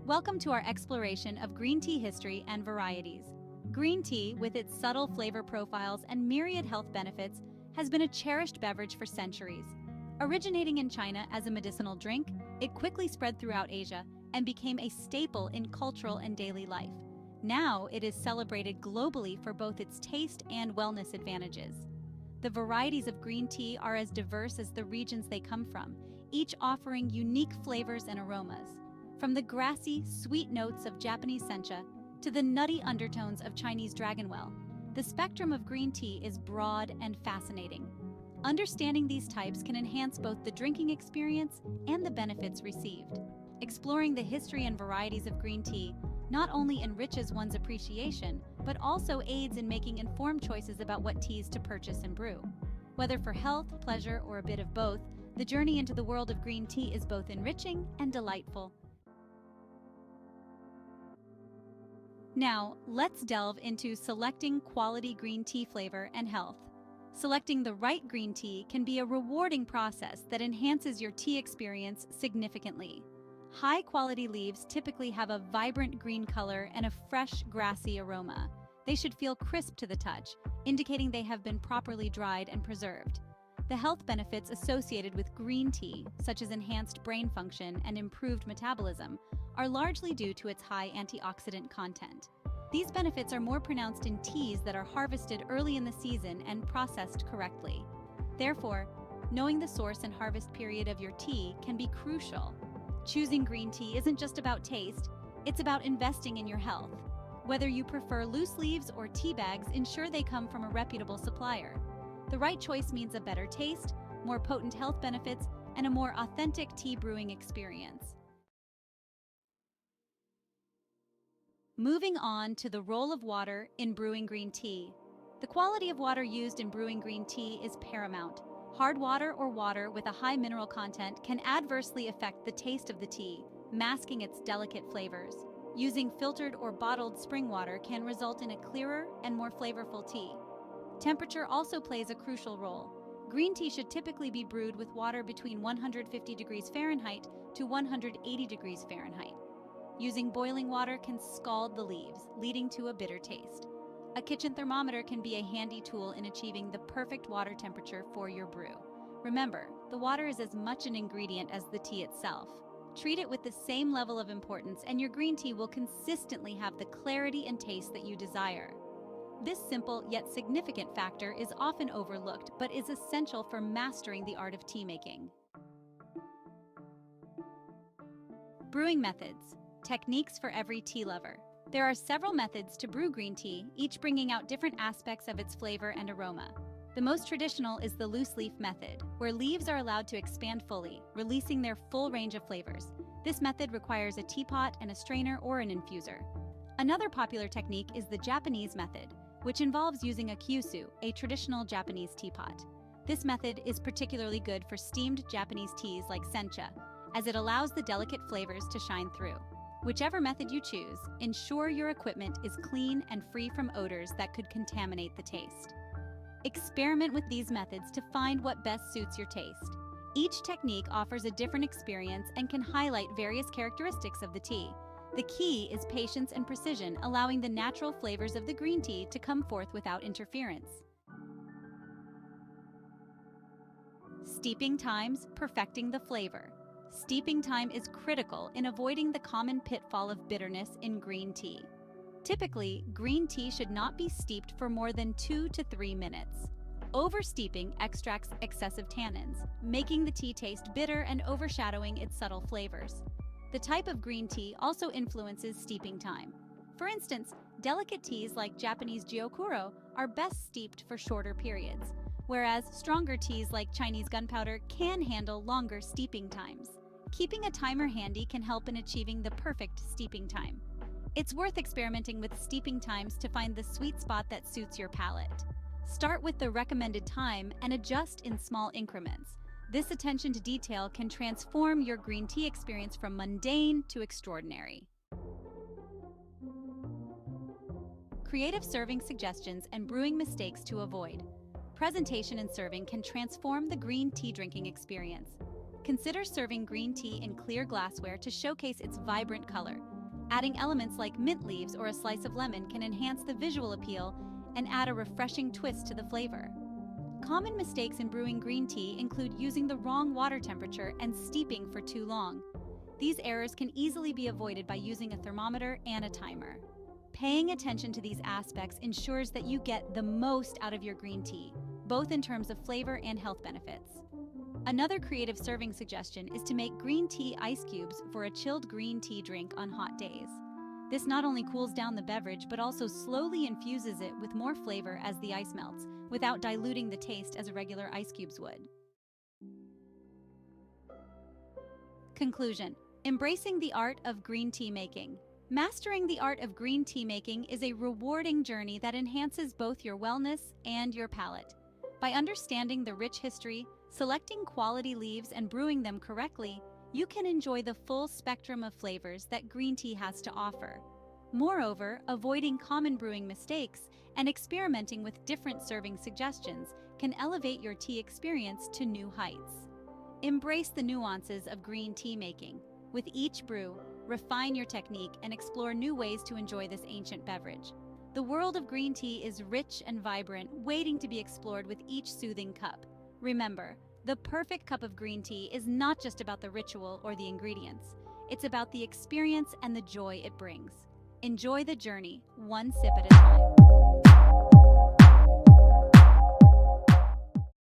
Welcome to our exploration of green tea history and varieties. Green tea, with its subtle flavor profiles and myriad health benefits, has been a cherished beverage for centuries. Originating in China as a medicinal drink, it quickly spread throughout Asia and became a staple in cultural and daily life. Now it is celebrated globally for both its taste and wellness advantages. The varieties of green tea are as diverse as the regions they come from, each offering unique flavors and aromas. From the grassy, sweet notes of Japanese sencha to the nutty undertones of Chinese dragonwell, the spectrum of green tea is broad and fascinating. Understanding these types can enhance both the drinking experience and the benefits received. Exploring the history and varieties of green tea not only enriches one's appreciation, but also aids in making informed choices about what teas to purchase and brew. Whether for health, pleasure, or a bit of both, the journey into the world of green tea is both enriching and delightful. Now, let's delve into selecting quality green tea flavor and health. Selecting the right green tea can be a rewarding process that enhances your tea experience significantly. High-quality leaves typically have a vibrant green color and a fresh, grassy aroma. They should feel crisp to the touch, indicating they have been properly dried and preserved. The health benefits associated with green tea, such as enhanced brain function and improved metabolism, are largely due to its high antioxidant content. These benefits are more pronounced in teas that are harvested early in the season and processed correctly. Therefore, knowing the source and harvest period of your tea can be crucial. Choosing green tea isn't just about taste, it's about investing in your health. Whether you prefer loose leaves or tea bags, ensure they come from a reputable supplier. The right choice means a better taste, more potent health benefits, and a more authentic tea brewing experience. Moving on to the role of water in brewing green tea. The quality of water used in brewing green tea is paramount. Hard water or water with a high mineral content can adversely affect the taste of the tea, masking its delicate flavors. Using filtered or bottled spring water can result in a clearer and more flavorful tea. Temperature also plays a crucial role. Green tea should typically be brewed with water between 150 degrees Fahrenheit to 180 degrees Fahrenheit. Using boiling water can scald the leaves, leading to a bitter taste. A kitchen thermometer can be a handy tool in achieving the perfect water temperature for your brew. Remember, the water is as much an ingredient as the tea itself. Treat it with the same level of importance and your green tea will consistently have the clarity and taste that you desire. This simple yet significant factor is often overlooked but is essential for mastering the art of tea making. Brewing methods. Techniques for every tea lover. There are several methods to brew green tea, each bringing out different aspects of its flavor and aroma. The most traditional is the loose leaf method, where leaves are allowed to expand fully, releasing their full range of flavors. This method requires a teapot and a strainer or an infuser. Another popular technique is the Japanese method, which involves using a kyusu, a traditional Japanese teapot. This method is particularly good for steamed Japanese teas like sencha, as it allows the delicate flavors to shine through. Whichever method you choose, ensure your equipment is clean and free from odors that could contaminate the taste. Experiment with these methods to find what best suits your taste. Each technique offers a different experience and can highlight various characteristics of the tea. The key is patience and precision, allowing the natural flavors of the green tea to come forth without interference. Steeping times, perfecting the flavor. Steeping time is critical in avoiding the common pitfall of bitterness in green tea. Typically, green tea should not be steeped for more than 2 to 3 minutes. Oversteeping extracts excessive tannins, making the tea taste bitter and overshadowing its subtle flavors. The type of green tea also influences steeping time. For instance, delicate teas like Japanese gyokuro are best steeped for shorter periods, whereas stronger teas like Chinese gunpowder can handle longer steeping times. Keeping a timer handy can help in achieving the perfect steeping time. It's worth experimenting with steeping times to find the sweet spot that suits your palate. Start with the recommended time and adjust in small increments. This attention to detail can transform your green tea experience from mundane to extraordinary. Creative serving suggestions and brewing mistakes to avoid. Presentation and serving can transform the green tea drinking experience. Consider serving green tea in clear glassware to showcase its vibrant color. Adding elements like mint leaves or a slice of lemon can enhance the visual appeal and add a refreshing twist to the flavor. Common mistakes in brewing green tea include using the wrong water temperature and steeping for too long. These errors can easily be avoided by using a thermometer and a timer. Paying attention to these aspects ensures that you get the most out of your green tea, both in terms of flavor and health benefits. Another creative serving suggestion is to make green tea ice cubes for a chilled green tea drink on hot days. This not only cools down the beverage, but also slowly infuses it with more flavor as the ice melts, without diluting the taste as regular ice cubes would. Conclusion: embracing the art of green tea making. Mastering the art of green tea making is a rewarding journey that enhances both your wellness and your palate. By understanding the rich history, selecting quality leaves, and brewing them correctly, you can enjoy the full spectrum of flavors that green tea has to offer. Moreover, avoiding common brewing mistakes and experimenting with different serving suggestions can elevate your tea experience to new heights. Embrace the nuances of green tea making. With each brew, refine your technique and explore new ways to enjoy this ancient beverage. The world of green tea is rich and vibrant, waiting to be explored with each soothing cup. Remember, the perfect cup of green tea is not just about the ritual or the ingredients. It's about the experience and the joy it brings. Enjoy the journey, one sip at a time.